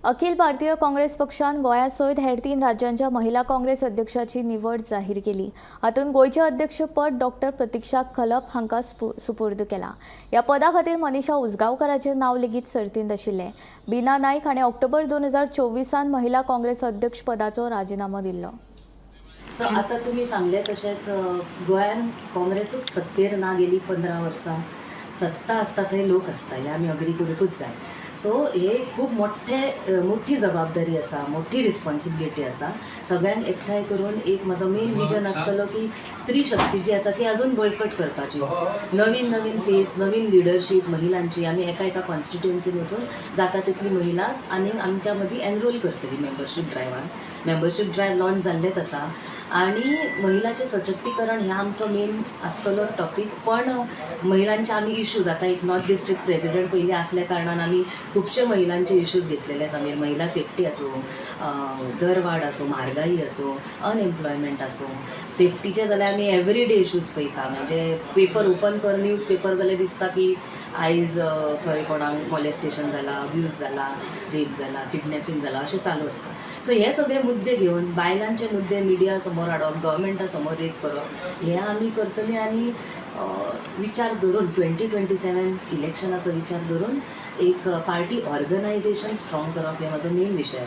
अखिल भारतीय काँग्रेस पक्षान गोंयासयत हेर 3 राज्यांच्या महिला काँग्रेस अध्यक्षाची निवड जाहीर केली. हातूंत गोंयचे अध्यक्षपद डॉक्टर प्रतीक्षा खलप हांकां सुपूर्द केला. ह्या पदा खातीर मनीषा उजगांवकाराचें नांव लेगीत सर्तींत आशिल्लें. बीना नायक हाणें ऑक्टोबर 2024 महिला काँग्रेस अध्यक्ष पदाचो राजिनामो दिल्लो. सो आता तुम्ही सांगले तशेंच गोंयान काँग्रेसूच सत्तेर ना गेली 15 वर्सां. सत्ता आसता थंय लोक आसता हे आमी अग्री करूंकूच जाय. सो हे खूब मोठी जबाबदारी आसा, मोठी रिस्पॉन्सिबिलिटी आसा. सगळ्यांक एकठांय करून एक म्हजो मेन विजन आसतलो की स्त्री शक्ती जी आसा ती अजून बळकट करपाची. नवीन नवीन फेस, नवीन लिडरशीप महिलांची आमी एका एका कॉन्स्टिट्युएन्सीन वचून जाता तितली महिला आनी आमच्या मदीं एनरोल करतली मेंबरशीप ड्रायवान. मेंबरशीप ड्रायव लॉन्च जाल्लेच आसा आणि महिलाचे सशक्तीकरण हे आमचो मेन आसतलो टॉपीक. पण महिलांचे आमी इश्यूज आता एक नॉर्थ डिस्ट्रिक्ट प्रेसिडेंट पयलीं आसल्या कारणान आमी खुबशे महिलांचे इश्यूज घेतलेले आसा. महिला सेफ्टी आसूं, दरवाड आसूं, म्हारगाई आसूं, अनएम्प्लॉयमेंट आसूं, सेफ्टीचे जाल्यार आमी एवरीडे इश्यूज पळयता. म्हणजे पेपर ओपन कर, न्यूज पेपर जाल्यार दिसता की आयज खंय कोणाक मॉलेस्टेशन जालां, अब्यूज जाला, रेप जाला, किडनॅपिंग जाला अशें चालू आसता. सो हे सगळे मुद्दे घेवन बायलांचे मुद्दे मिडिया समोर हाडप, गव्हर्मेंटा समोर रेज करप हे आमी करतली. आनी विचार धरून 2027 इलेक्शनाचो विचार धरून एक पार्टी ऑर्गनायझेशन स्ट्रॉंग करप हे म्हजो मेन विशय.